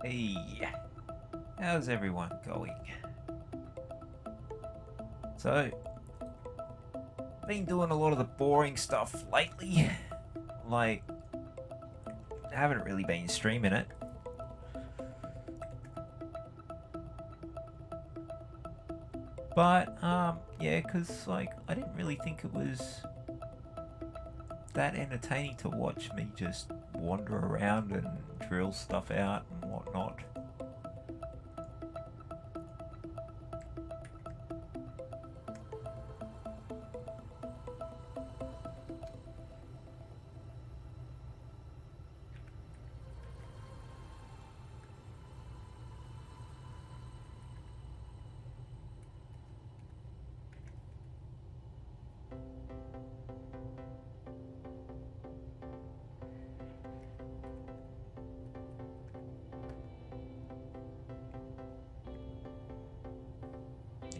Hey, how's everyone going? So, been doing a lot of the boring stuff lately. Like, haven't really been streaming it. But, yeah, because, like, I didn't really think it was that entertaining to watch me just wander around and drill stuff out and whatnot.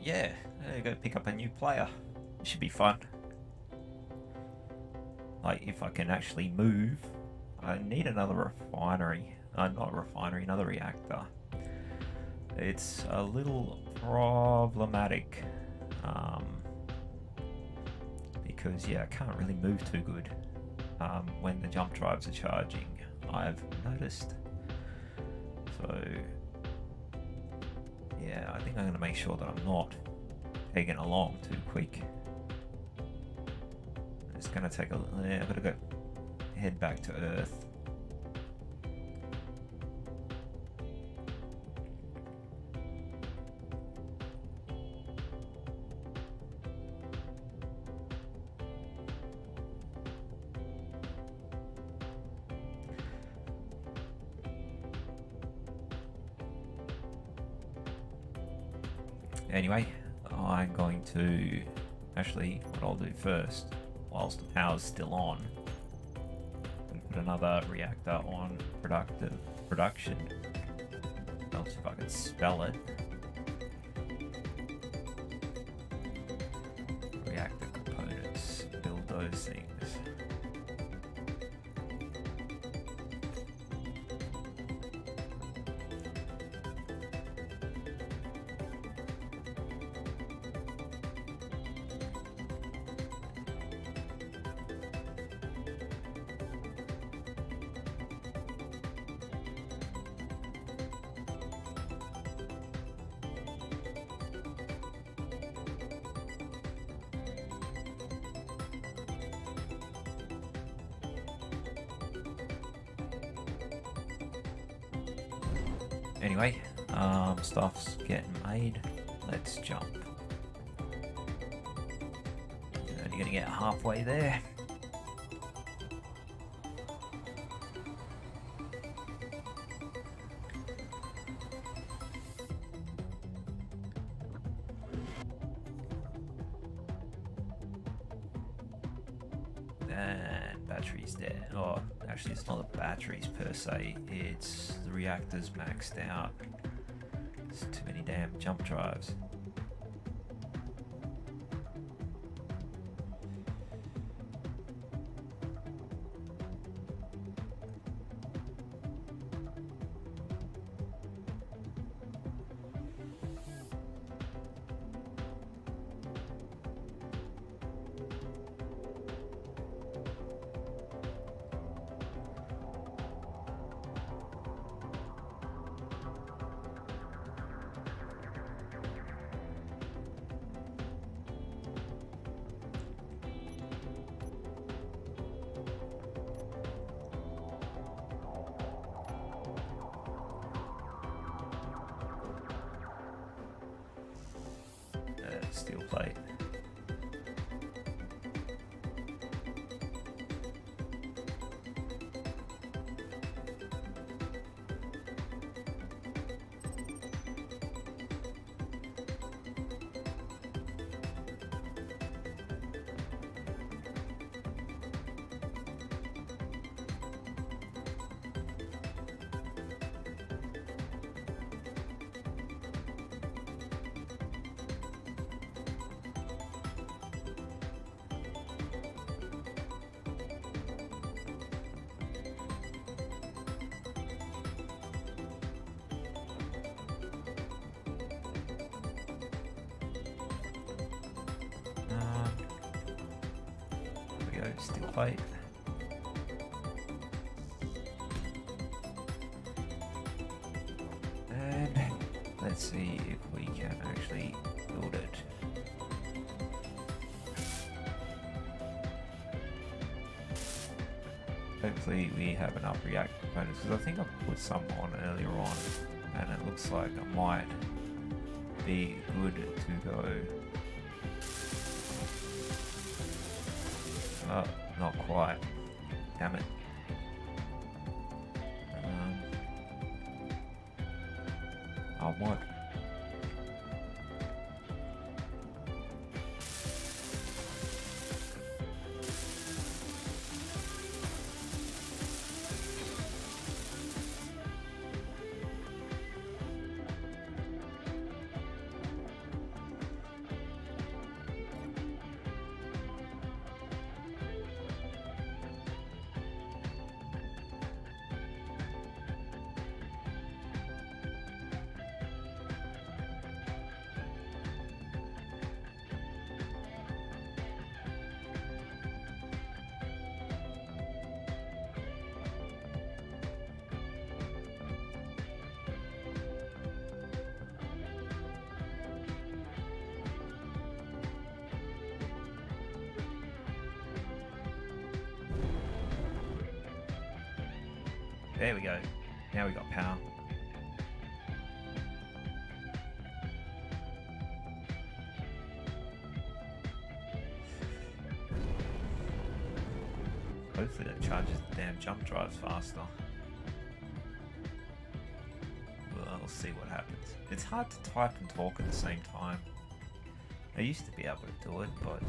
Yeah, I gotta pick up a new player. It should be fun. Like, if I can actually move, I need another refinery. Not a refinery, another reactor. It's a little problematic. Because, yeah, I can't really move too good when the jump drives are charging, I've noticed. So, yeah, I think I'm going to make sure that I'm not taking along too quick. It's going to take a... Yeah, I've got to go head back to Earth. Anyway, I'm going to... Actually, what I'll do first, whilst the power's still on, put another reactor on production. Else if I could spell it. Reactor components, build those things. Anyway, stuff's getting made. Let's jump. Only gonna get halfway there. And batteries dead. Oh, actually it's not the batteries per se, it's the reactors maxed out. It's too many damn jump drives. Steel plate. still plate. And let's see if we can actually build it. Hopefully we have enough React components, because I think I put some on earlier on and it looks like it might be good to go. Oh, not quite. Damn it. Oh, what? There we go. Now we got power. Hopefully that charges the damn jump drives faster. We'll see what happens. It's hard to type and talk at the same time. I used to be able to do it, but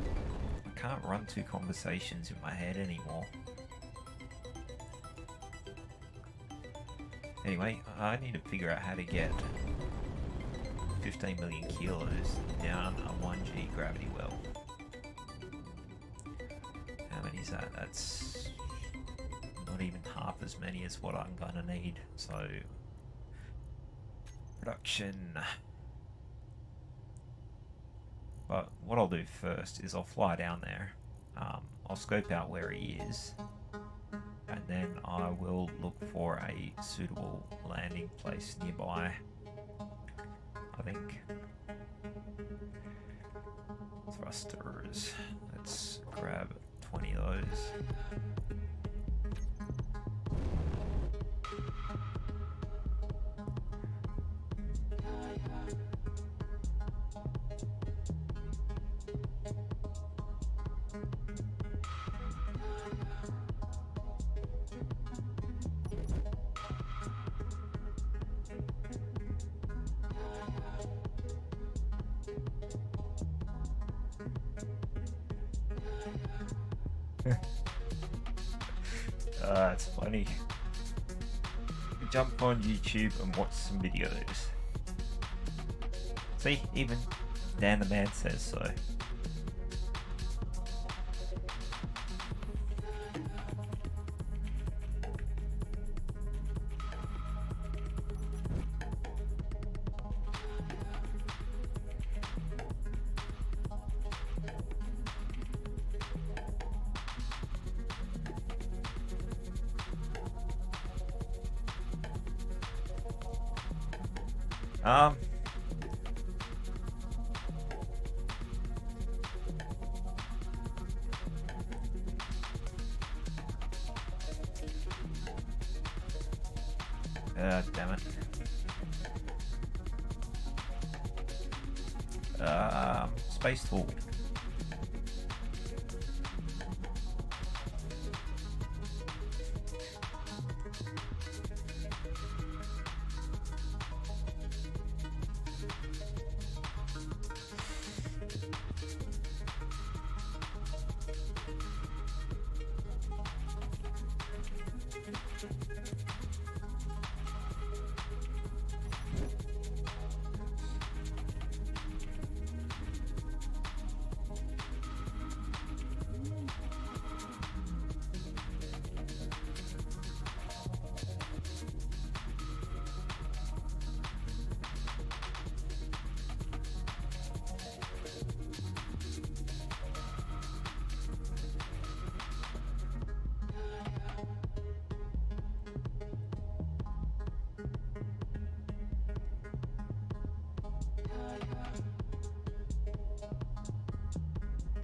I can't run two conversations in my head anymore. Anyway, I need to figure out how to get 15 million kilos down a 1G gravity well. How many is that? That's not even half as many as what I'm gonna need. So, production. But what I'll do first is I'll fly down there. I'll scope out where he is. And then I will look for a suitable landing place nearby, I think. Thrusters. Let's grab 20 of those. It's funny. Jump on YouTube and watch some videos. See, even Dan the Man says so. Damn it. Space tool.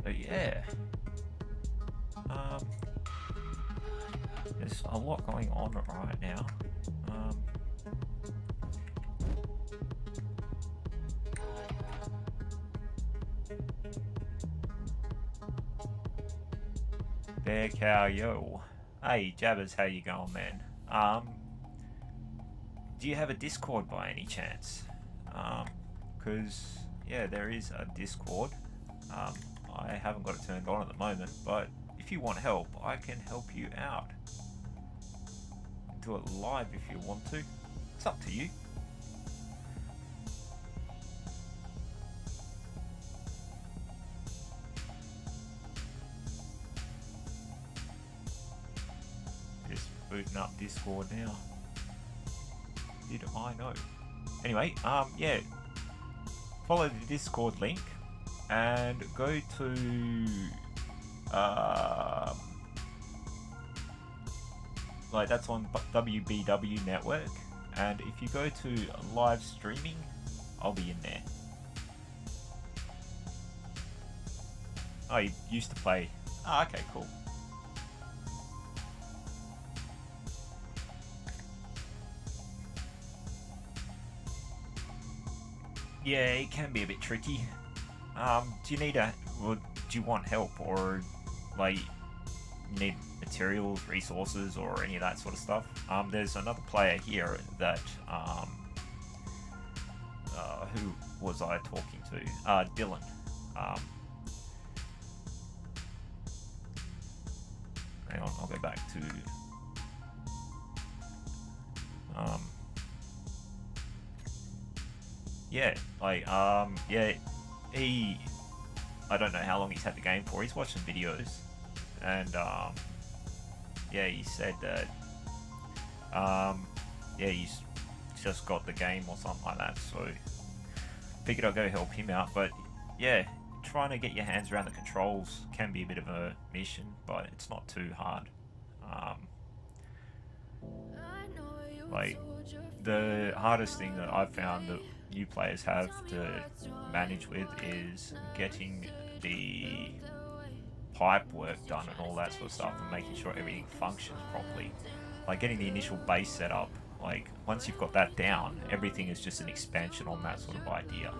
But yeah. There's a lot going on right now. Bear Cow Yo. Hey Jabbers, how you going, man? Do you have a Discord by any chance? Because yeah, there is a Discord. I haven't got it turned on at the moment, but if you want help, I can help you out. Do it live if you want to. It's up to you. Just booting up Discord now. Did I know? Anyway, yeah. Follow the Discord link and go to like that's on WBW Network, and if you go to live streaming, I'll be in there. Oh, you used to play. Oh, okay, cool. Yeah, it can be a bit tricky. Do you need do you want help, or like you need materials, resources, or any of that sort of stuff? There's another player here that who was I talking to? Dylan. Hang on, I'll go back to yeah, like yeah, I don't know how long he's had the game for. He's watched some videos, and yeah, he said that yeah, he's just got the game or something like that, so figured I'd go help him out. But yeah, trying to get your hands around the controls can be a bit of a mission, but it's not too hard. Like the hardest thing that I've found that new players have to manage with is getting the pipe work done and all that sort of stuff, and making sure everything functions properly. Like getting the initial base set up, like once you've got that down, everything is just an expansion on that sort of idea,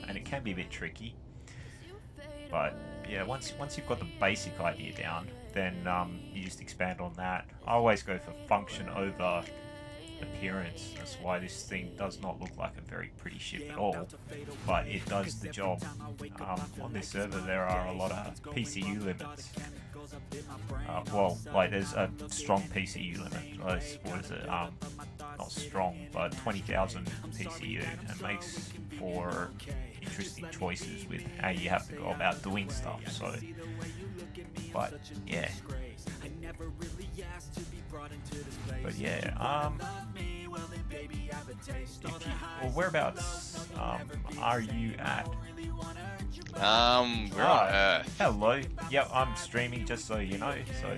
and it can be a bit tricky. But yeah, once you've got the basic idea down, then you just expand on that. I always go for function over appearance. That's why this thing does not look like a very pretty ship at all, but it does the job. On this server there are a lot of PCU limits. Well, like there's a strong PCU limit. What is it? Not strong, but 20,000 PCU, and makes for interesting choices with how you have to go about doing stuff. So, but yeah. But yeah, whereabouts are you at? We're on Earth. Hello. Yeah, I'm streaming, just so you know. So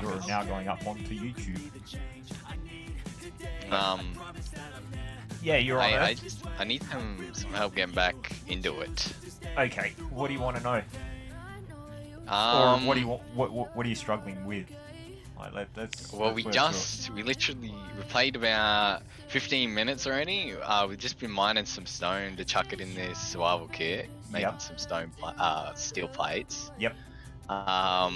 you're now going up onto YouTube. Yeah, you're on Earth. I need some help getting back into it. Okay. What do you want to know? Or what do you what are you struggling with? Like, we played about 15 minutes already. We've just been mining some stone to chuck it in this survival kit, making some stone steel plates. Yep. I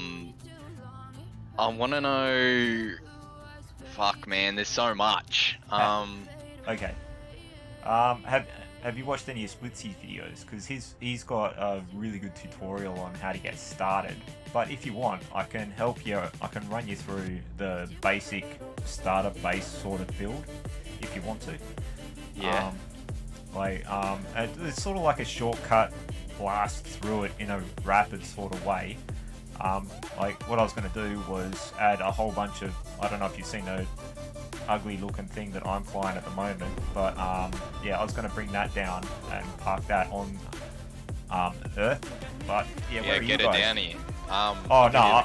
want to know. Fuck, man, there's so much. Okay. Have you watched any of Splitsy's videos? Because he's got a really good tutorial on how to get started. But if you want, I can help you. I can run you through the basic starter base sort of build, if you want to. Yeah. It's sort of like a shortcut blast through it in a rapid sort of way. Like what I was going to do was add a whole bunch of, I don't know if you've seen the ugly looking thing that I'm flying at the moment, but yeah, I was going to bring that down and park that on Earth. But yeah, where are you guys? Get it down here. Oh no,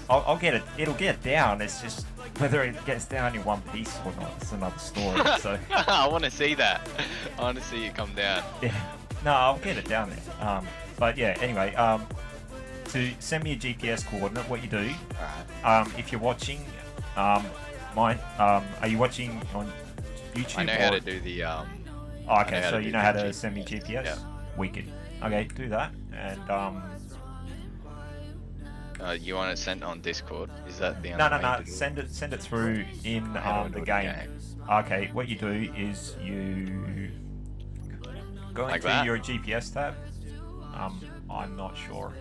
I'll get it. It'll get down. It's just whether it gets down in one piece or not. It's another story. So I want to see that. I want to see it come down. Yeah. No, I'll get it down there. But yeah, anyway, to send me a GPS coordinate, what you do, Alright. if you're watching, are you watching on YouTube? I know how to do the Oh, I okay, know how so to you do know how the to GPS, send me GPS? yeah. Wicked. Okay, do that, and you want it sent on Discord? Is that the no, only way to do it? send it through in How do I do the it game. in Okay, what you do is you go Like into that? your GPS tab. I'm not sure.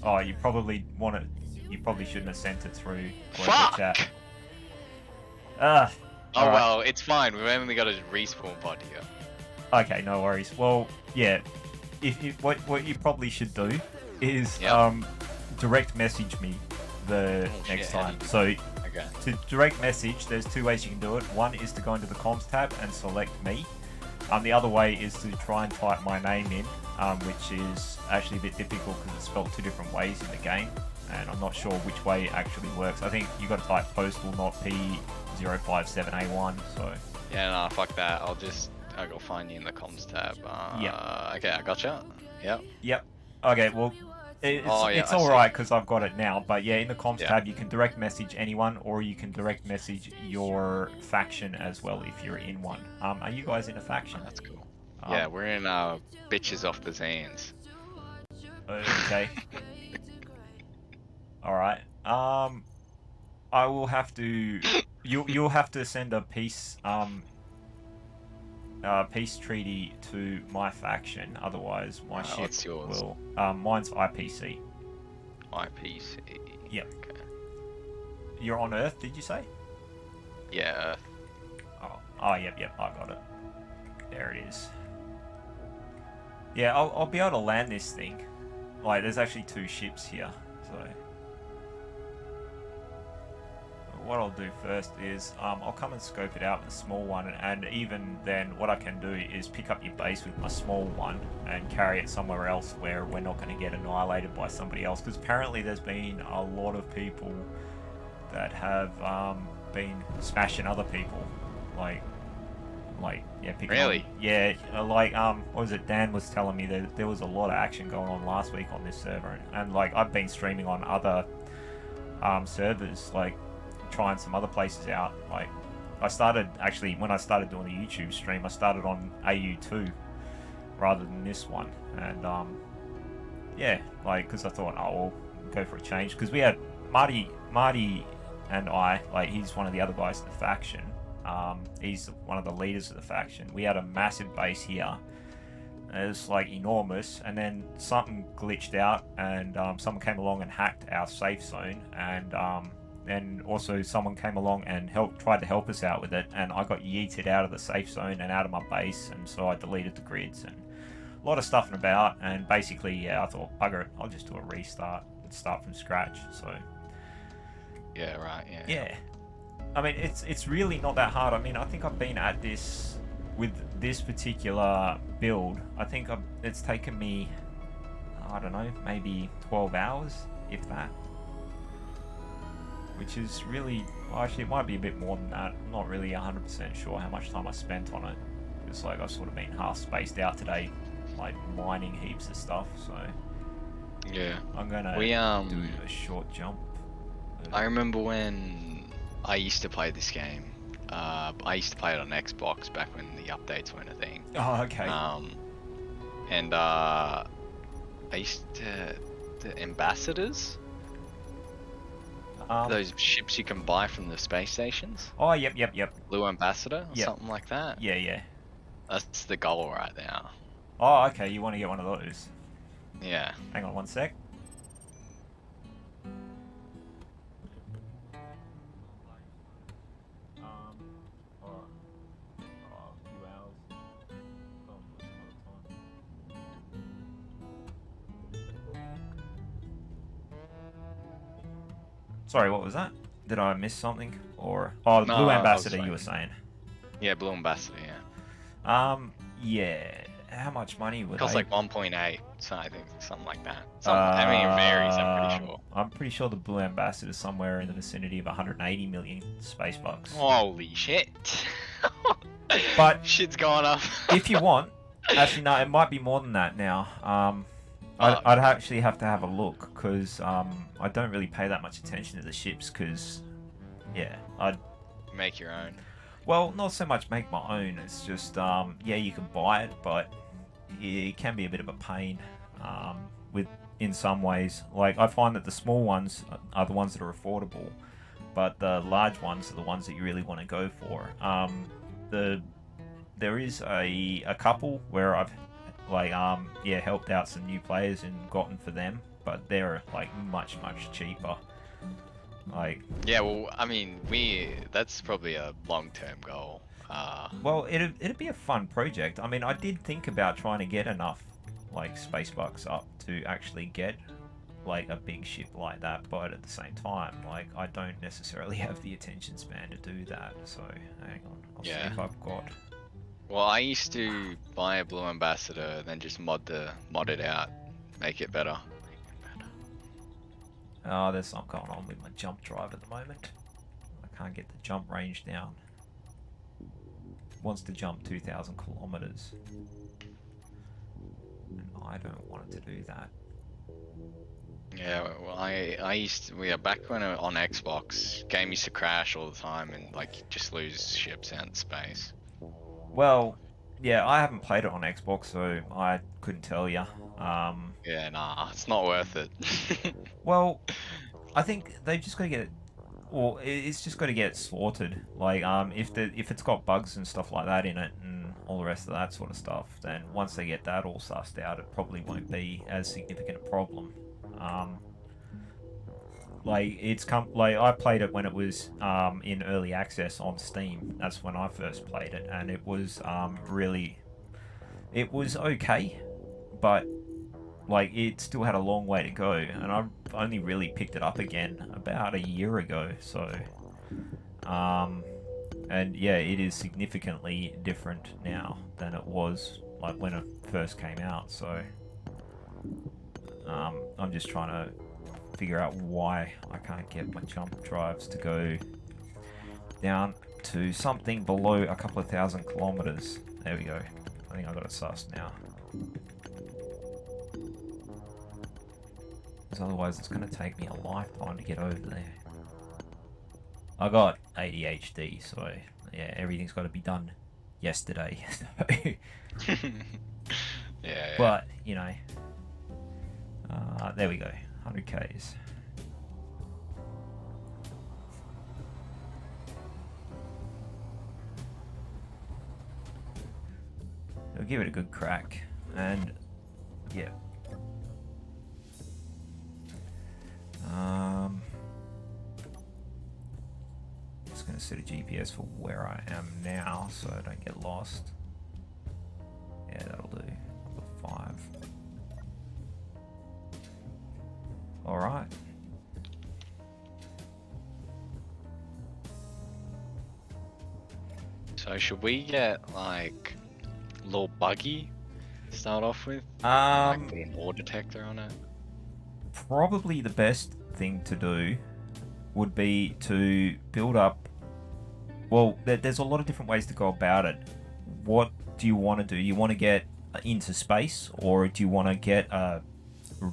Oh, you probably want it. You probably shouldn't have sent it through the chat. Fuck! Ah. Oh alright. well, it's fine. We've only got a respawn pod here. Okay, no worries. Well, yeah. If what you probably should do is Yep. direct message me the Oh, next shit, time. how So Okay. to direct message, there's two ways you can do it. One is to go into the comms tab and select me. The other way is to try and type my name in, which is actually a bit difficult because it's spelled two different ways in the game, and I'm not sure which way it actually works. I think you got to type postal, not P057A1. So Yeah, no, fuck that. I'll go find you in the comms tab. Yeah. Okay, I gotcha. Yep. yep. Okay. Well, it's Oh, yeah, it's I all see. right because I've got it now. But yeah, in the comms Yeah. tab, you can direct message anyone, or you can direct message your faction as well if you're in one. Are you guys in a faction? That's cool. Um, Yeah, we're in bitches off the Zans. Okay. All right. I will have to. You'll have to send a peace peace treaty to my faction. Otherwise, my ship what's yours? will. Mine's IPC. IPC. Yep. Okay. You're on Earth, did you say? Yeah. Oh, yep. I got it. There it is. Yeah, I'll be able to land this thing. Like, there's actually two ships here, so. What I'll do first is I'll come and scope it out with a small one, and even then what I can do is pick up your base with my small one and carry it somewhere else where we're not going to get annihilated by somebody else, because apparently there's been a lot of people that have been smashing other people, like yeah, picking Really? on, yeah, like what was it, Dan was telling me that there was a lot of action going on last week on this server, and like I've been streaming on other servers, like trying some other places out. Like I started actually, when I started doing the YouTube stream, I started on AU2 rather than this one, and yeah, like because I thought, oh, we'll go for a change, because we had Marty and I, like he's one of the other guys in the faction, he's one of the leaders of the faction. We had a massive base here. It's like enormous, and then something glitched out, and someone came along and hacked our safe zone, and also someone came along and tried to help us out with it, and I got yeeted out of the safe zone and out of my base, and so I deleted the grids and a lot of stuff about, and basically, yeah, I thought, bugger it, I'll just do a restart and start from scratch. So Yeah, right, yeah. yeah, I mean, it's really not that hard. I mean, I think I've been at this with this particular build. I think it's taken me, I don't know, maybe 12 hours, if that. Which is really, well, actually it might be a bit more than that. I'm not really 100% sure how much time I spent on it. It's like I've sort of been half spaced out today, like mining heaps of stuff, so Yeah. I'm gonna We, do a short jump. I remember when I used to play this game. I used to play it on Xbox back when the updates weren't a thing. Oh, okay. And I used to the ambassadors. Those ships you can buy from the space stations. Oh, yep. Blue Ambassador or Yep. something like that. Yeah. That's the goal right now. Oh, okay, you want to get one of those. Yeah. Hang on one sec. Sorry, what was that? Did I miss something? Or No, Blue I was Ambassador, you fine. were saying? Yeah, Blue Ambassador, yeah. Yeah. How much money would Costs I? like 1.8, so I think something like that. I mean, it varies, I'm pretty sure. I'm pretty sure the Blue Ambassador is somewhere in the vicinity of 180 million space bucks. Holy shit. But shit's going up. if you want, actually no, it might be more than that now. I'd actually have to have a look because I don't really pay that much attention to the ships because, yeah, I'd Make your own. well not so much make my own. It's just yeah, you can buy it, but it can be a bit of a pain with in some ways. Like I find that the small ones are the ones that are affordable, but the large ones are the ones that you really want to go for. There is a couple where I've like yeah helped out some new players and gotten for them, but they're like much cheaper. Like Yeah, well, I mean, that's probably a long-term goal. well, it'd be a fun project. I mean, I did think about trying to get enough like space bucks up to actually get like a big ship like that, but at the same time, like I don't necessarily have the attention span to do that. So hang on, I'll see Yeah. if I've got. Well, I used to buy a blue ambassador, then just mod it out, make it better. Oh, there's something going on with my jump drive at the moment. I can't get the jump range down. Wants to jump 2,000 kilometers. And I don't want it to do that. Yeah, well, I used to, back when on Xbox, game used to crash all the time and like just lose ships out in space. Well, yeah, I haven't played it on Xbox, so I couldn't tell you. Yeah, nah, it's not worth it. Well, I think they've just got to get it, or it's just got to get sorted. Like, if it's got bugs and stuff like that in it, and all the rest of that sort of stuff, then once they get that all sussed out, it probably won't be as significant a problem. Like I played it when it was in early access on Steam. That's when I first played it, and it was it was okay, but like it still had a long way to go, and I only really picked it up again about a year ago. So, and yeah, it is significantly different now than it was like when it first came out. So, I'm just trying to figure out why I can't get my jump drives to go down to something below a couple of thousand kilometers. There we go. I think I got it sussed now. Because otherwise it's going to take me a lifetime to get over there. I got ADHD, so yeah, everything's got to be done yesterday. Yeah. But, you know, there we go. 100 Ks. I'll give it a good crack, and yeah. Just gonna set a GPS for where I am now, so I don't get lost. Yeah, that'll do. I'll put 5. Alright. So should we get like a little buggy to start off with? Like put an ore detector on it? Probably the best thing to do would be to build up. Well, there's a lot of different ways to go about it. What do you want to do? You want to get into space, or do you want to get a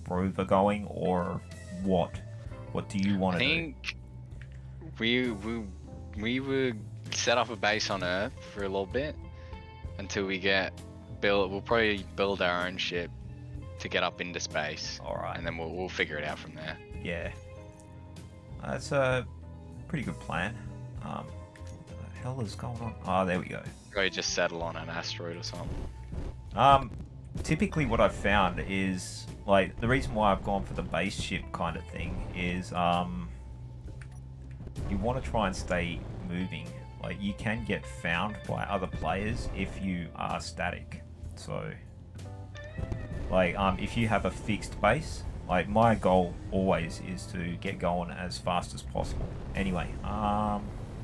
rover going, or what? What do you want I to do? think we would set up a base on Earth for a little bit until we we'll probably build our own ship to get up into space. Alright. And then we'll figure it out from there. Yeah. That's a pretty good plan. What the hell is going on? Oh, there we go. Probably just settle on an asteroid or something. Typically what I've found is, like, the reason why I've gone for the base ship kind of thing is, you want to try and stay moving. Like, you can get found by other players if you are static. So, like, if you have a fixed base, like, my goal always is to get going as fast as possible. Anyway, I'm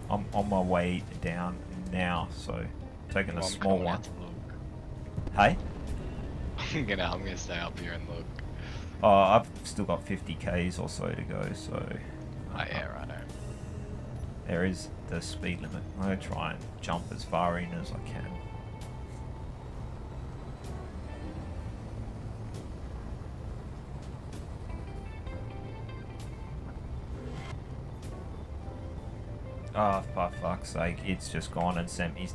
on my way down now, so taking a small one. Hey? I'm gonna stay up here and look. I've still got 50 Ks or so to go, so... Oh yeah, righto. There is the speed limit. I'm going to try and jump as far in as I can. Oh, for fuck's sake, it's just gone and sent me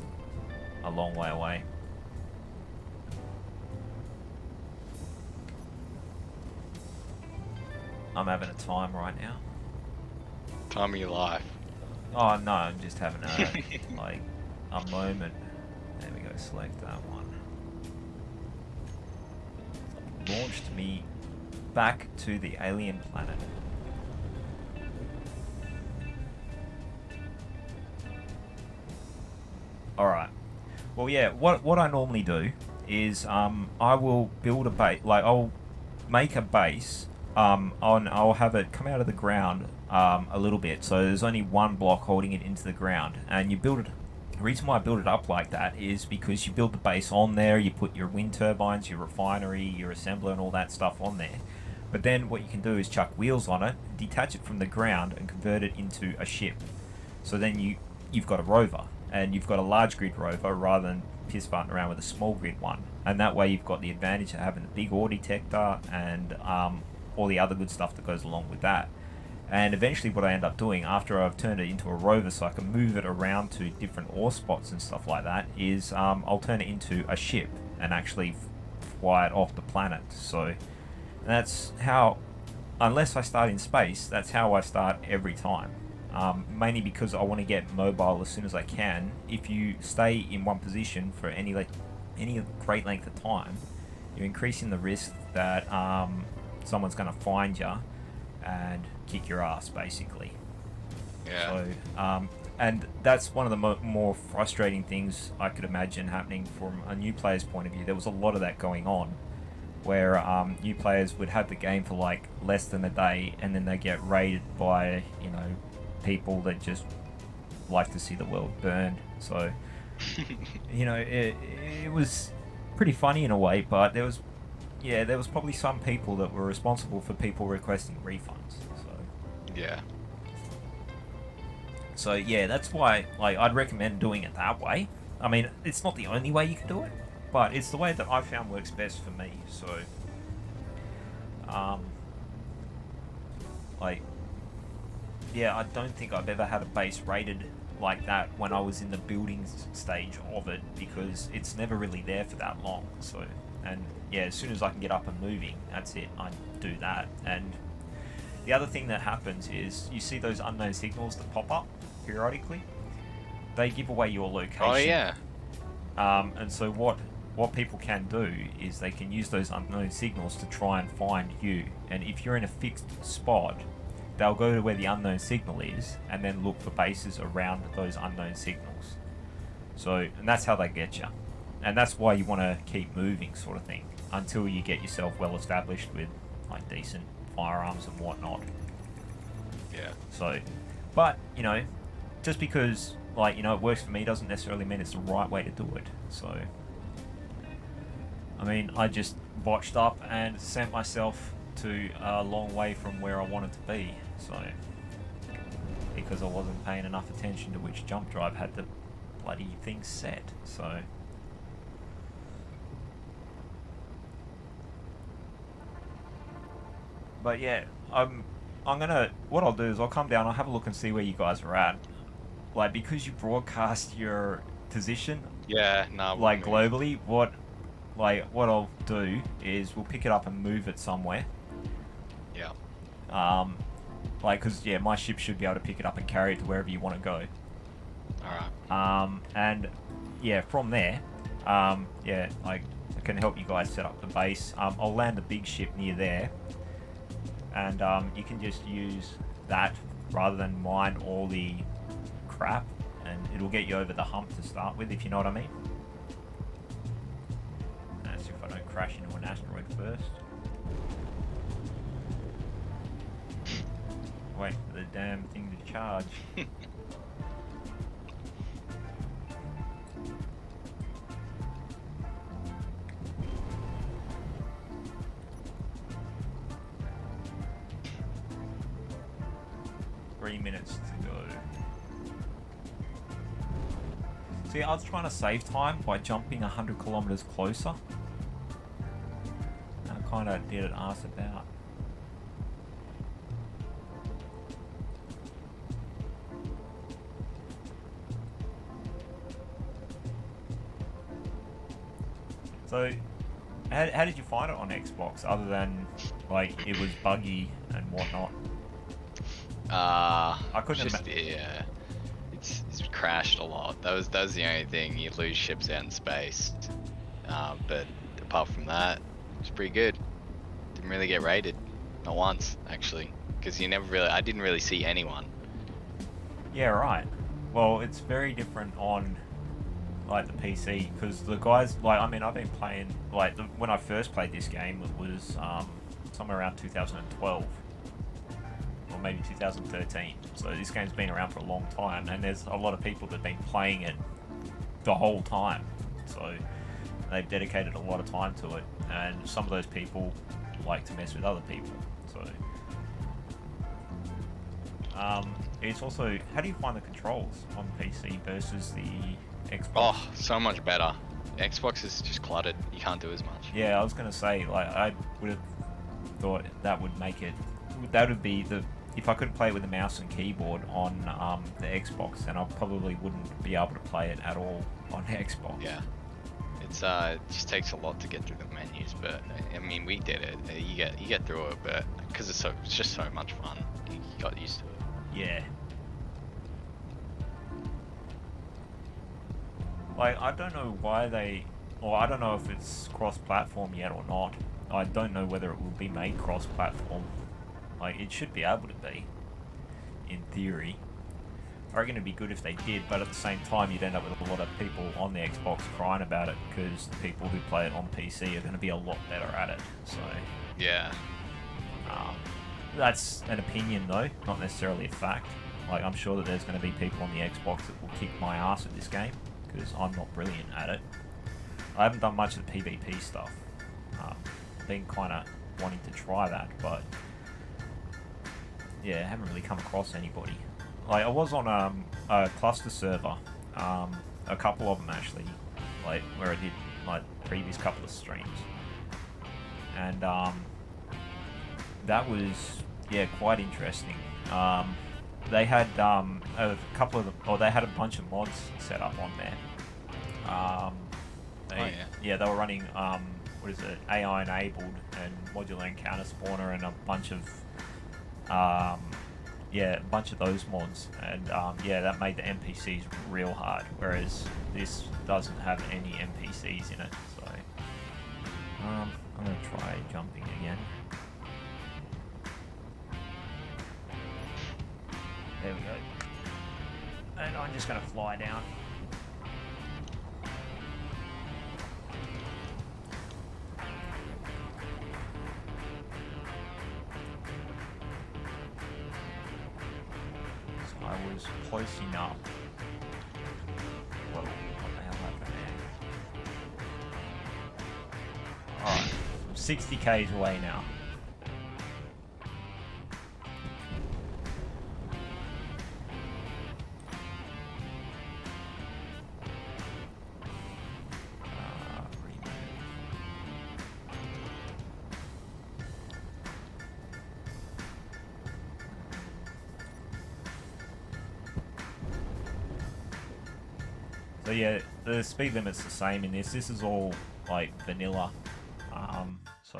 a long way away. I'm having a time right now. Time of your life. Oh no, I'm just having a like a moment. There we go, select that one. Launched me back to the alien planet. Alright. Well, yeah, what I normally do is I will build a base, like I'll make a base, I'll have it come out of the ground a little bit, so there's only one block holding it into the ground, and you build it. The reason why I build it up like that is because you build the base on there, you put your wind turbines, your refinery, your assembler and all that stuff on there. But then what you can do is chuck wheels on it, detach it from the ground and convert it into a ship. So then you've got a rover, and you've got a large grid rover rather than piss farting around with a small grid one. And that way you've got the advantage of having a big ore detector and all the other good stuff that goes along with that. And eventually what I end up doing after I've turned it into a rover so I can move it around to different ore spots and stuff like that is I'll turn it into a ship and actually fly it off the planet. So that's how, unless I start in space, that's how I start every time. Mainly because I want to get mobile as soon as I can. If you stay in one position for any great length of time, you're increasing the risk that someone's going to find you and kick your ass, basically. Yeah. So, and that's one of the more frustrating things I could imagine happening from a new player's point of view. There was a lot of that going on, where new players would have the game for like less than a day, and then they get raided by, you know, people that just like to see the world burned. So, you know, it was pretty funny in a way, but there was probably some people that were responsible for people requesting refunds. Yeah. So yeah, that's why I'd recommend doing it that way. I mean, it's not the only way you can do it, but it's the way that I found works best for me. So, yeah, I don't think I've ever had a base rated like that when I was in the building stage of it, because it's never really there for that long. So, and yeah, as soon as I can get up and moving, that's it. I do that. And the other thing that happens is you see those unknown signals that pop up periodically. They give away your location. Oh yeah. And so what people can do is they can use those unknown signals to try and find you. And if you're in a fixed spot, they'll go to where the unknown signal is and then look for bases around those unknown signals. So, and that's how they get you. And that's why you want to keep moving, sort of thing, until you get yourself well established with like decent firearms and whatnot. Yeah. So, but you know, just because like, you know, it works for me doesn't necessarily mean it's the right way to do it. So, I mean, I just botched up and sent myself to a long way from where I wanted to be. So, because I wasn't paying enough attention to which jump drive had the bloody thing set. So. But yeah, what I'll do is I'll come down, I'll have a look and see where you guys are at. Like, because you broadcast your position, Yeah, no. like globally, what I'll do is we'll pick it up and move it somewhere. Yeah. Like, cause yeah, my ship should be able to pick it up and carry it to wherever you want to go. Alright. And yeah, from there, yeah, like, I can help you guys set up the base. I'll land a big ship near there. And you can just use that rather than mine all the crap, and it'll get you over the hump to start with, if you know what I mean. That's if I don't crash into an asteroid first. Wait for the damn thing to charge. 3 minutes to go. See, I was trying to save time by jumping 100 kilometers closer. I kind of did an arse about. So, how did you find it on Xbox, other than like it was buggy and whatnot? I couldn't just yeah, it's crashed a lot. That was the only thing. You lose ships out in space, but apart from that, it's pretty good. Didn't really get raided, not once actually, because I didn't really see anyone. Yeah, right. Well, it's very different on like the PC, because the guys, like, I mean, I've been playing, like, when I first played this game, it was somewhere around 2012 or maybe 2013. So this game's been around for a long time, and there's a lot of people that've been playing it the whole time. So they've dedicated a lot of time to it, and some of those people like to mess with other people. So it's also, how do you find the controls on PC versus the Xbox? Oh, so much better. Xbox is just cluttered. You can't do as much. Yeah, I was gonna say, like, I would have thought that would make it. That would be if I couldn't play it with a mouse and keyboard on the Xbox, then I probably wouldn't be able to play it at all on Xbox. Yeah, it just takes a lot to get through the menus, but I mean, we did it. You get through it, but because it's just so much fun, you got used to it. Yeah. Like, I don't know why I don't know if it's cross-platform yet or not. I don't know whether it will be made cross-platform. Like, it should be able to be, in theory. I reckon it'd be good if they did, but at the same time, you'd end up with a lot of people on the Xbox crying about it, because the people who play it on PC are going to be a lot better at it. So yeah, that's an opinion though, not necessarily a fact. Like, I'm sure that there's going to be people on the Xbox that will kick my ass at this game, because I'm not brilliant at it. I haven't done much of the PvP stuff. Been kind of wanting to try that, but yeah, I haven't really come across anybody. Like, I was on a cluster server, a couple of them actually, like, where I did like previous couple of streams, and that was, yeah, quite interesting. They had a couple of them, or they had a bunch of mods set up on there. Yeah, they were running what is it, AI enabled and modular encounter spawner and a bunch of those mods, and yeah, that made the NPCs real hard, whereas this doesn't have any NPCs in it. So I'm gonna try jumping again. There we go. And I'm just gonna fly down. I was close enough. Whoa, what the hell happened there? Alright, I'm 60 k's away now. So yeah, the speed limit's the same in this. This is all like vanilla. So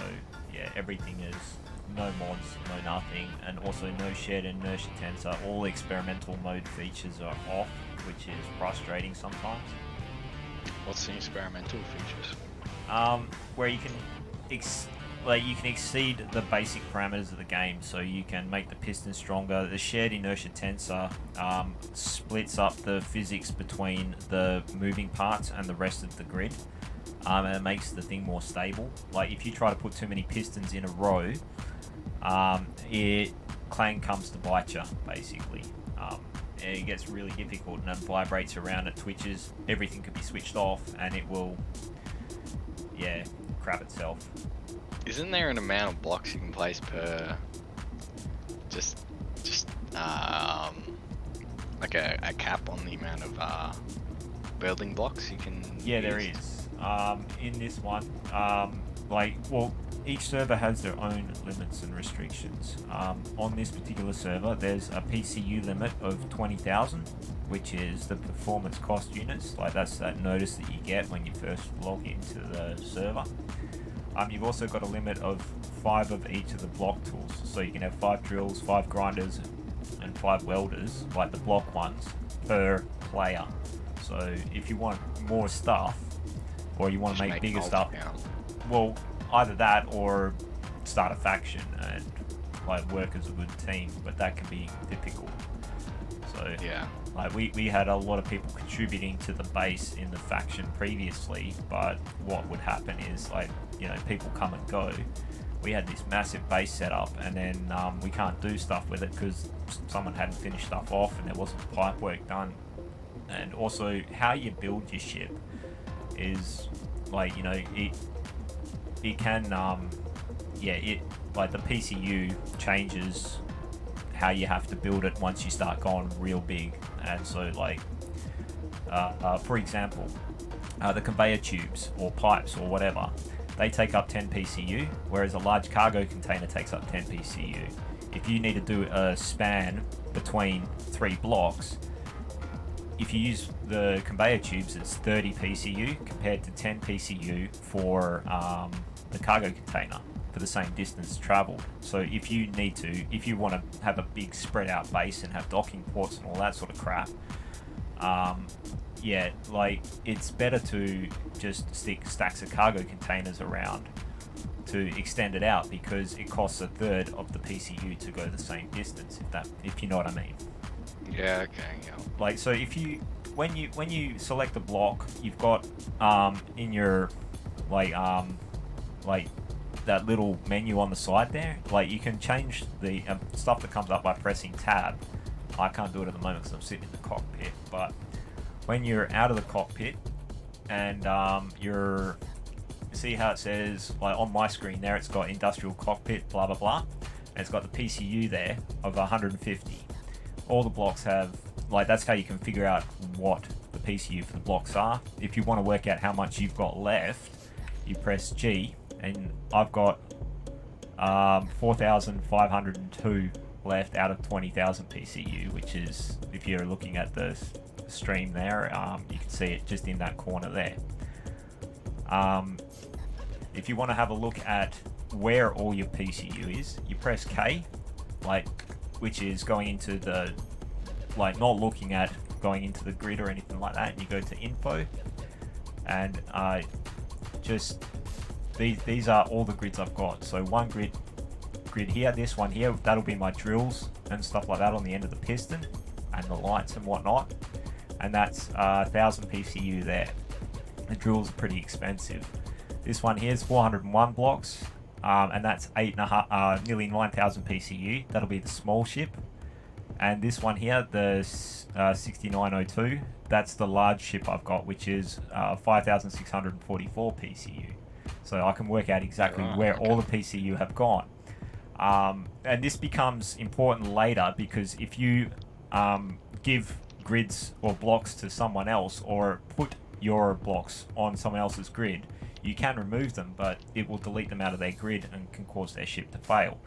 yeah, everything is no mods, no nothing, and also no shared inertia tensor. All experimental mode features are off, which is frustrating sometimes. What's the experimental features? Where you can exceed the basic parameters of the game, so you can make the piston stronger. The shared inertia tensor splits up the physics between the moving parts and the rest of the grid, and it makes the thing more stable. Like, if you try to put too many pistons in a row, Clang comes to bite you, basically. It gets really difficult, and it vibrates around, it twitches, everything could be switched off, and it will, yeah, crap itself. Isn't there an amount of blocks you can place per, just like a cap on the amount of building blocks you can Yeah, use? there is. In this one, well, each server has their own limits and restrictions. On this particular server, there's a PCU limit of 20,000, which is the performance cost units. Like, that's that notice that you get when you first log into the server. You've also got a limit of 5 of each of the block tools. So you can have 5 drills, 5 grinders, and 5 welders, like the block ones, per player. So if you want more stuff, or you want to make bigger stuff, well, either that or start a faction and like work as a good team, but that can be difficult. So yeah, like we had a lot of people contributing to the base in the faction previously, but what would happen is, like, you know, people come and go. We had this massive base set up, and then we can't do stuff with it because someone hadn't finished stuff off and there wasn't pipe work done. And also, how you build your ship is, like, you know, it can like the PCU changes how you have to build it once you start going real big. And so, like, for example, the conveyor tubes or pipes or whatever, they take up 10 PCU, whereas a large cargo container takes up 10 PCU. If you need to do a span between 3 blocks, if you use the conveyor tubes, it's 30 PCU compared to 10 PCU for the cargo container for the same distance traveled. So if you want to have a big spread out base and have docking ports and all that sort of crap, yeah, like, it's better to just stick stacks of cargo containers around to extend it out, because it costs a third of the PCU to go the same distance, if you know what I mean. Yeah, okay, yeah. Like, so if you when you select a block, you've got in your like that little menu on the side there, like, you can change the stuff that comes up by pressing tab. I can't do it at the moment because I'm sitting in the cockpit, but when you're out of the cockpit and you're, see how it says, like, on my screen there, it's got industrial cockpit, blah blah blah, and it's got the PCU there of 150. All the blocks have, like, that's how you can figure out what the PCU for the blocks are. If you want to work out how much you've got left, you press G, and I've got 4,502 left out of 20,000 PCU, which is, if you're looking at the stream there, you can see it just in that corner there. If you want to have a look at where all your PCU is, you press K, like, which is going into the, like, not looking at going into the grid or anything like that, and you go to info, and just these are all the grids I've got. So one grid here, this one here, that'll be my drills and stuff like that on the end of the piston and the lights and whatnot, and that's 1,000 PCU there. The drills are pretty expensive. This one here is 401 blocks, and that's nearly 9,000 PCU. That'll be the small ship. And this one here, the 6902, that's the large ship I've got, which is 5,644 PCU. So I can work out exactly where all the PCU have gone. And this becomes important later, because if you give grids or blocks to someone else, or put your blocks on someone else's grid, you can remove them, but it will delete them out of their grid and can cause their ship to fail.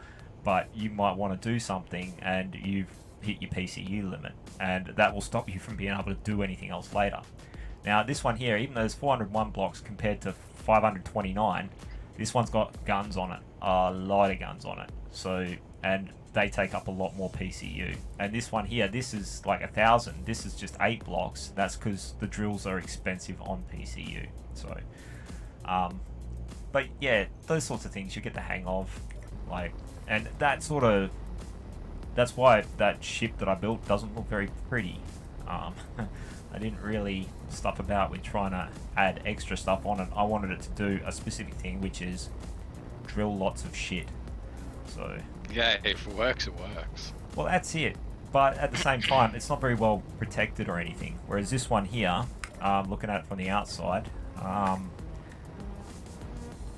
But you might want to do something and you've hit your PCU limit, and that will stop you from being able to do anything else later. Now this one here, even though there's 401 blocks compared to 529, this one's got guns on it, a lot of guns on it. So, and they take up a lot more PCU. And this one here, this is like 1,000. This is just 8 blocks. That's because the drills are expensive on PCU. So, but yeah, those sorts of things you get the hang of, like, and that's why that ship that I built doesn't look very pretty. I didn't really stuff about with trying to add extra stuff on it. I wanted it to do a specific thing, which is drill lots of shit. So yeah, if it works, it works. Well, that's it. But at the same time, it's not very well protected or anything. Whereas this one here, looking at it from the outside,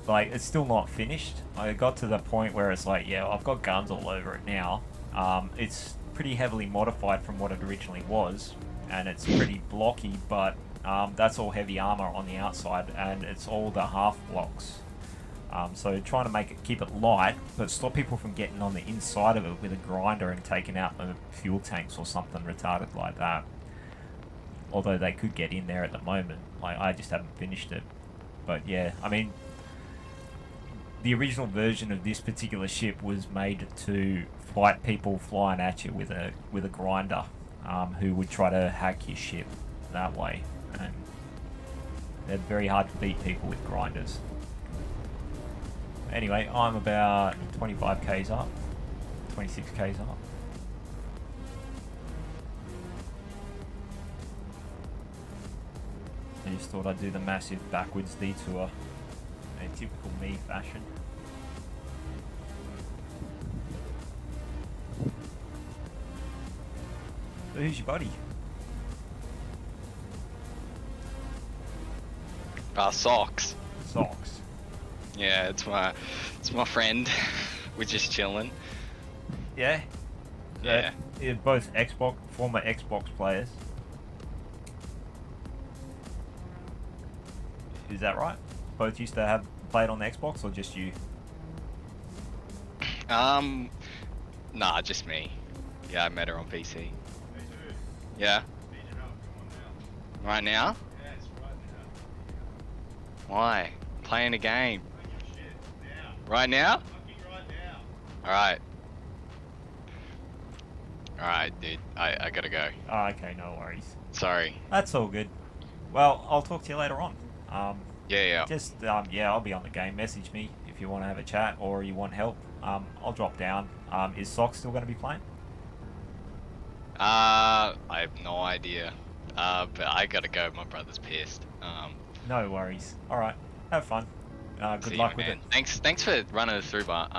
like, it's still not finished. I got to the point where it's like, yeah, I've got guns all over it now. It's pretty heavily modified from what it originally was, and it's pretty blocky, but that's all heavy armor on the outside, and it's all the half blocks. So trying to keep it light, but stop people from getting on the inside of it with a grinder and taking out the fuel tanks or something retarded like that. Although they could get in there at the moment. Like, I just haven't finished it. But yeah, I mean, the original version of this particular ship was made to fight people flying at you with a grinder, who would try to hack your ship that way. And they're very hard to beat people with grinders. Anyway, I'm about 25 k's up, 26 k's up. I just thought I'd do the massive backwards detour in a typical me fashion. So who's your buddy? Socks. Socks. Yeah, it's my friend. We're just chilling. Yeah? Yeah. You're both former Xbox players. Is that right? Both used to have played on the Xbox, or just you? Nah, just me. Yeah, I met her on PC. Me too. Yeah. Need your help. Come on now. Right now? Yes, right now. Why? Playing a game. Play your shit now. Right now? Fucking right now. Alright. Alright, dude. I gotta go. Oh, okay, no worries. Sorry. That's all good. Well, I'll talk to you later on. Yeah. Yeah, I'll be on the game. Message me if you want to have a chat or you want help. I'll drop down. Is Sock still going to be playing? I have no idea. But I gotta go. My brother's pissed. No worries. All right, have fun. Good See luck you, with man. it. Thanks for running it through, but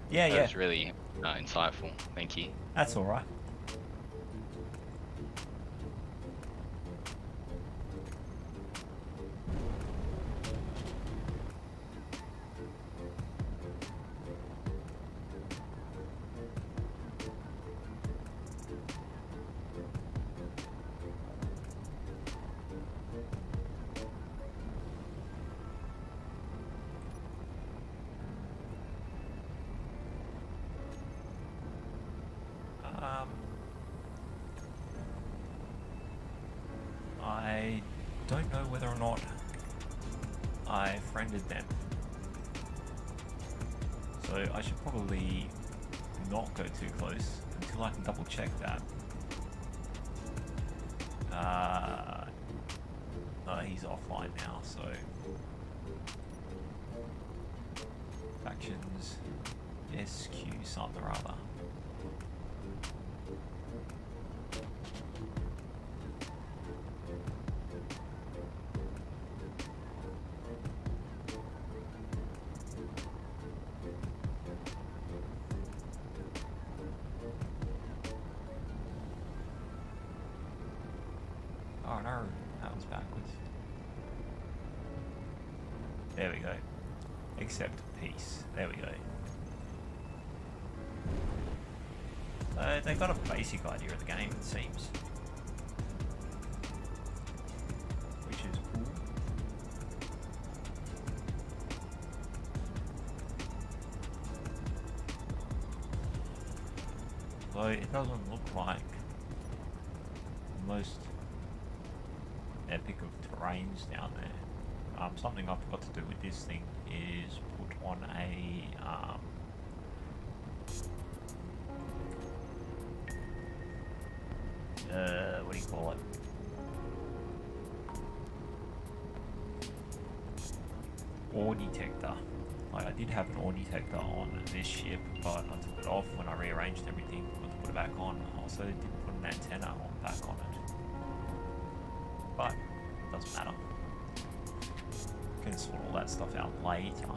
Yeah, that yeah. was really insightful. Thank you. That's all right. I don't know whether or not I friended them. So I should probably not go too close until I can double check that. He's offline now, so... Factions... SQ something or other. Oh no, that was backwards. There we go. Accept peace. There we go. They got a basic idea of the game, it seems. Which is cool. Though it doesn't look like the most epic of terrains down there. Something I forgot to do with this thing is put on a what do you call it? Ore detector. Like, I did have an ore detector on this ship, but I took it off when I rearranged everything. Got to put it back on. I also didn't put an antenna back on it. But it doesn't matter. Can sort all that stuff out later.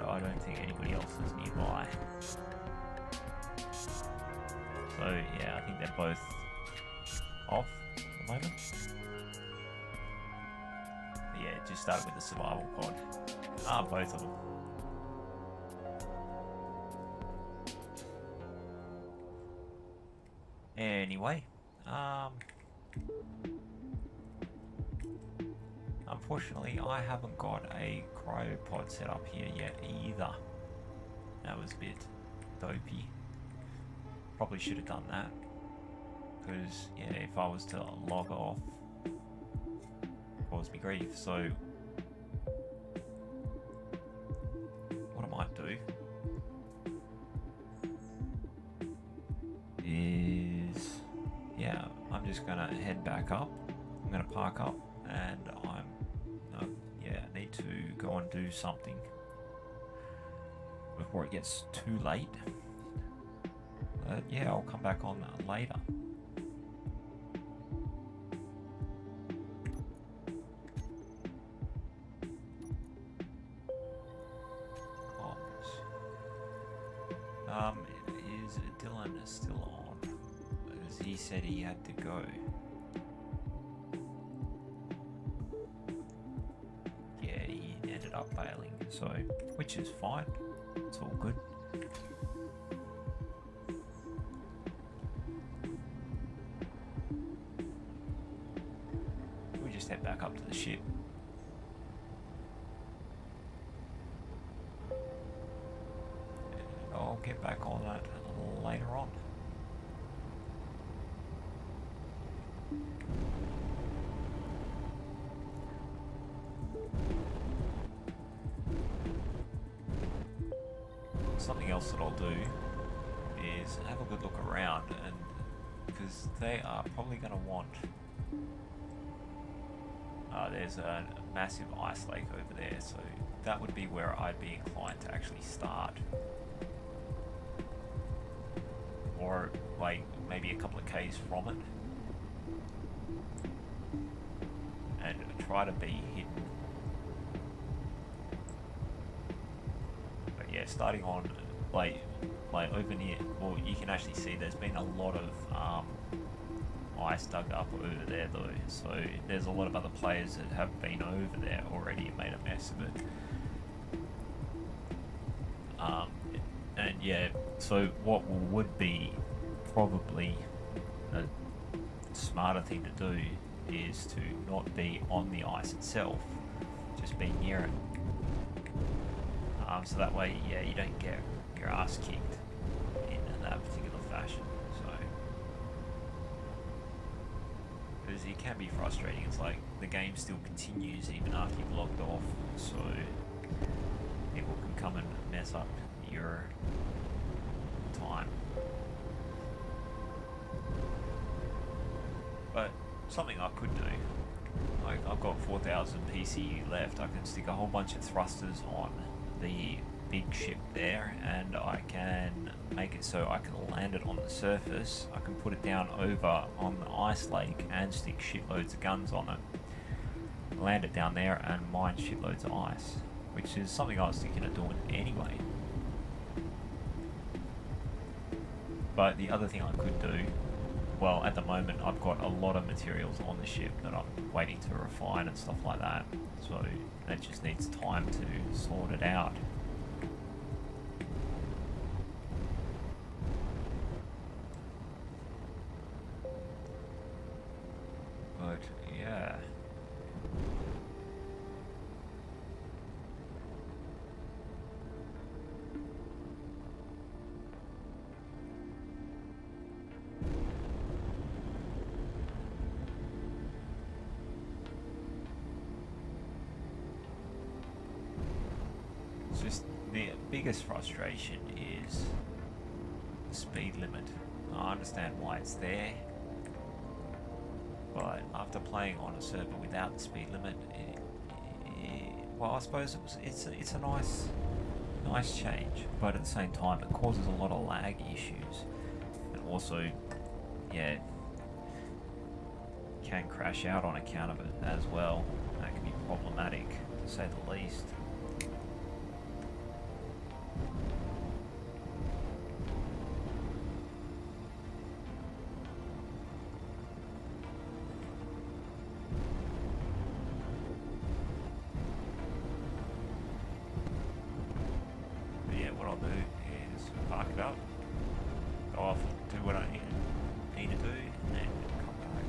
I don't think anybody else is nearby. So yeah, I think they're both off at the moment. But yeah, just started with the survival pod. Both of them. Anyway, unfortunately I haven't got a cryopod set up here yet either. That was a bit dopey. Probably should have done that, because yeah, if I was to log off, it caused me grief. So what I might do is, yeah, I'm just gonna head back up. I'm gonna park up, and I need to go and do something before it gets too late. Yeah, I'll come back on later. Is Dylan still on? Because he said he had to go. Yeah, he ended up bailing, so, which is fine. It's all good. We just head back up to the ship. I'll get back on that later on. Something else that I'll do is have a good look around, and because they are probably going to want there's a massive ice lake over there, so that would be where I'd be inclined to actually start. Or like maybe a couple of k's from it, and try to be hidden. But yeah, starting on like over near, well, you can actually see there's been a lot of ice dug up over there though, so there's a lot of other players that have been over there already and made a mess of it. And yeah, so what would be probably a smarter thing to do is to not be on the ice itself, just be near it. So that way, yeah, you don't get your ass kicked in that particular fashion. So, because it can be frustrating. It's like the game still continues even after you've logged off, so people can come and mess up your time. But something I could do, like I've got 4,000 PCU left, I can stick a whole bunch of thrusters on the big ship there, and I can make it so I can land it on the surface. I can put it down over on the ice lake and stick shitloads of guns on it, land it down there and mine shitloads of ice, which is something I was thinking of doing anyway. But the other thing I could do, well, at the moment I've got a lot of materials on the ship that I'm waiting to refine and stuff like that, so that just needs time to sort it out. But yeah. Just the biggest frustration is the speed limit. I understand why it's there, but after playing on a server without the speed limit, well, I suppose it's a nice change, but at the same time it causes a lot of lag issues, and also, yeah, can crash out on account of it as well. That can be problematic, to say the least. I'll do is park it up, go off, do what I need to do, and then come back.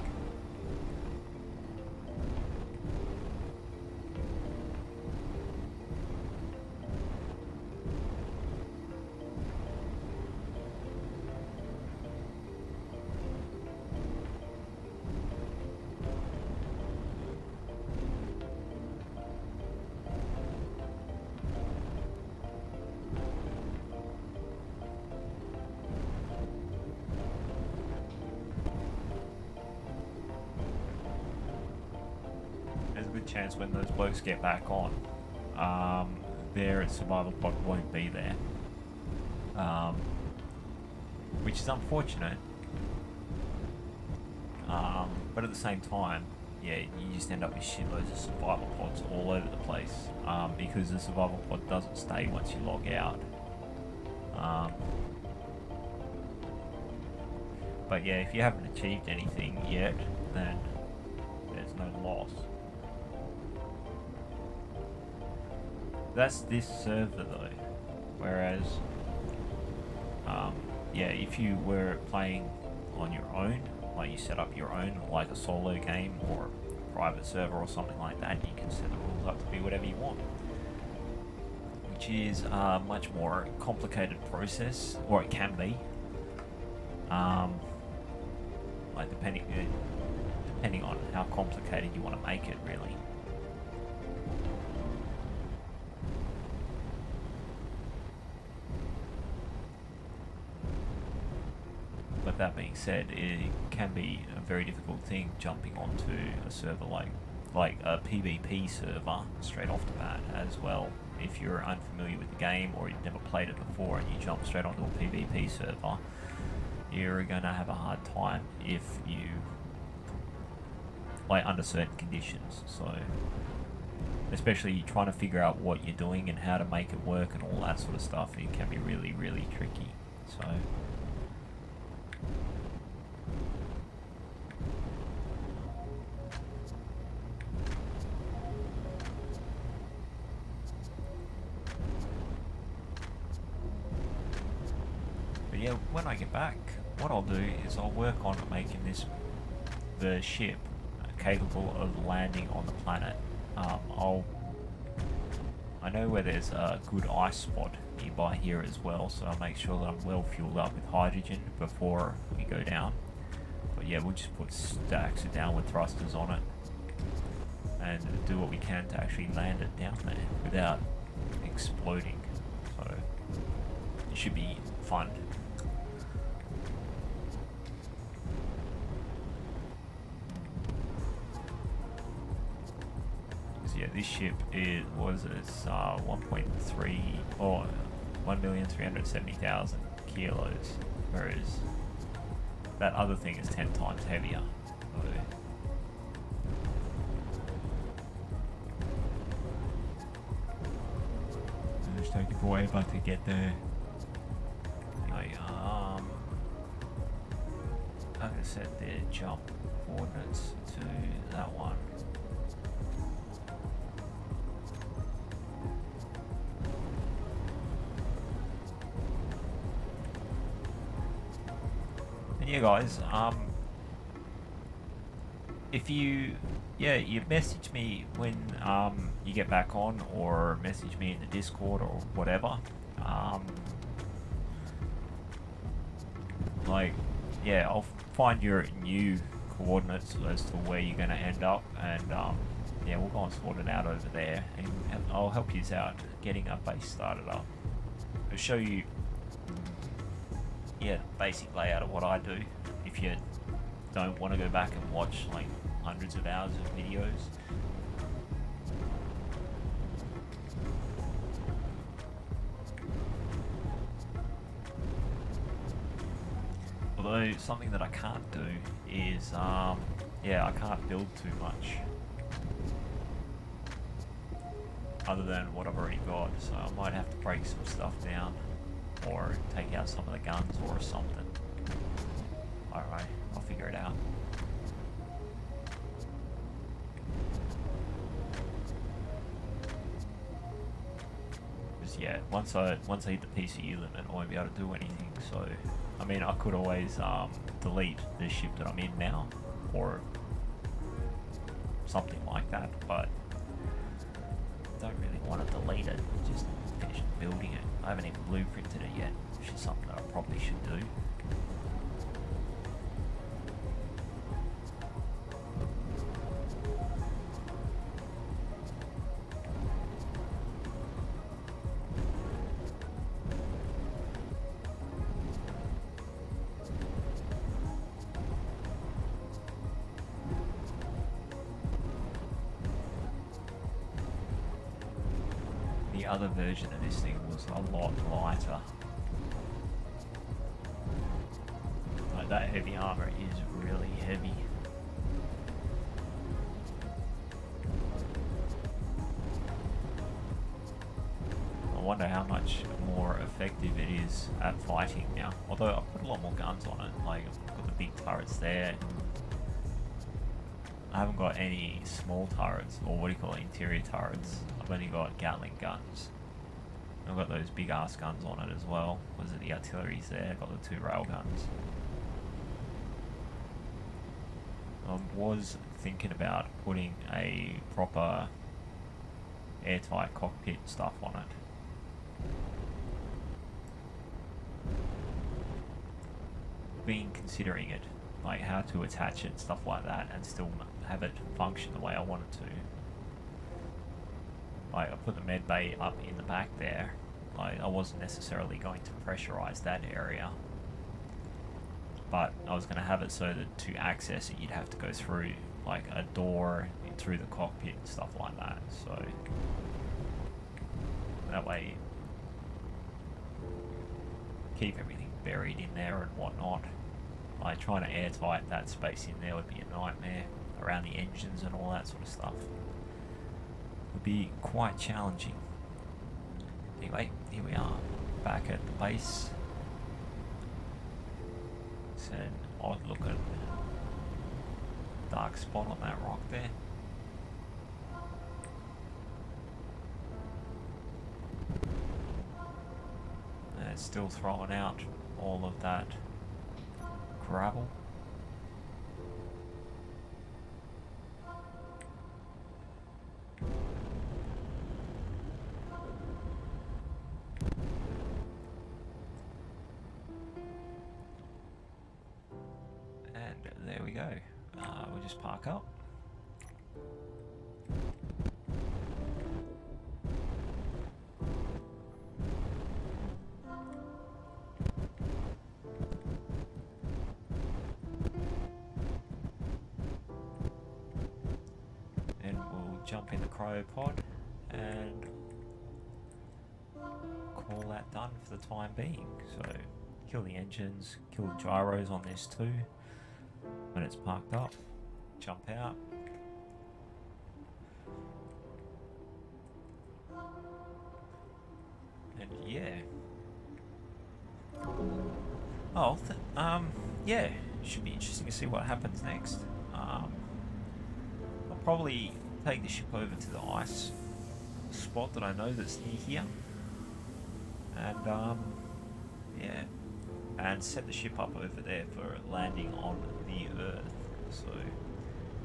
There's a good chance when those blokes get back on, their survival pod won't be there. Which is unfortunate. But at the same time, yeah, you just end up with shitloads of survival pods all over the place, because the survival pod doesn't stay once you log out. But yeah, if you haven't achieved anything yet, then there's no loss. That's this server though, whereas yeah, if you were playing on your own, like you set up your own, like a solo game or a private server or something like that, you can set the rules up to be whatever you want, which is a much more complicated process, or it can be, like depending on how complicated you want to make it, really. But that being said, it can be a very difficult thing jumping onto a server like a PvP server straight off the bat as well. If you're unfamiliar with the game or you've never played it before and you jump straight onto a PvP server, you're going to have a hard time if you, like, under certain conditions. So especially trying to figure out what you're doing and how to make it work and all that sort of stuff, it can be really, really tricky. So yeah, when I get back, what I'll do is I'll work on making the ship capable of landing on the planet. I know where there's a good ice spot nearby here as well, so I'll make sure that I'm well fueled up with hydrogen before we go down. But yeah, we'll just put stacks of downward thrusters on it and do what we can to actually land it down there without exploding. So it should be fun. Yeah, this ship was 1.3 or 1,370,000 kilos, whereas that other thing is 10 times heavier. So it's just taking forever to get there. Anyway, I'm gonna set the jump coordinates to that one. Yeah, guys, if you message me when you get back on, or message me in the Discord or whatever, like, yeah, I'll find your new coordinates as to where you're going to end up, and yeah, we'll go and sort it out over there, and I'll help you out getting a base started up. I'll show you, yeah, basic layout of what I do if you don't want to go back and watch like hundreds of hours of videos. Although something that I can't do is yeah, I can't build too much other than what I've already got, so I might have to break some stuff down or take out some of the guns or something. Alright, I'll figure it out. Because yeah, once I hit the PCU limit, I won't be able to do anything. So, I mean, I could always delete the ship that I'm in now, or something like that. But I don't really want to delete it. Just finish building it. I haven't even blueprinted it yet, which is something that I probably should do. The other version of this thing was a lot lighter. Like, that heavy armor is really heavy. I wonder how much more effective it is at fighting now. Although I put a lot more guns on it. Like, I've got the big turrets there. I haven't got any small turrets, or what do you call it, interior turrets. I've only got Gatling guns. I've got those big ass guns on it as well. Was it the artillery's there? I've got the 2 rail guns. I was thinking about putting a proper airtight cockpit stuff on it. Been considering it, like how to attach it, stuff like that, and still have it function the way I want it to. Like, I put the med bay up in the back there. Like, I wasn't necessarily going to pressurize that area, but I was going to have it so that to access it you'd have to go through like a door through the cockpit and stuff like that, so that way keep everything buried in there and whatnot. Like, trying to airtight that space in there would be a nightmare, around the engines and all that sort of stuff. Would be quite challenging. Anyway, here we are, back at the base. It's an odd looking dark spot on that rock there. And it's still throwing out all of that gravel. And there we go. We'll just park up. And we'll jump in the cryopod and call that done for the time being. So kill the engines, kill the gyros on this too. When it's parked up, jump out. And yeah. Oh, yeah, should be interesting to see what happens next. I'll probably take the ship over to the ice spot that I know that's near here. And, yeah, and set the ship up over there for landing on the Earth. So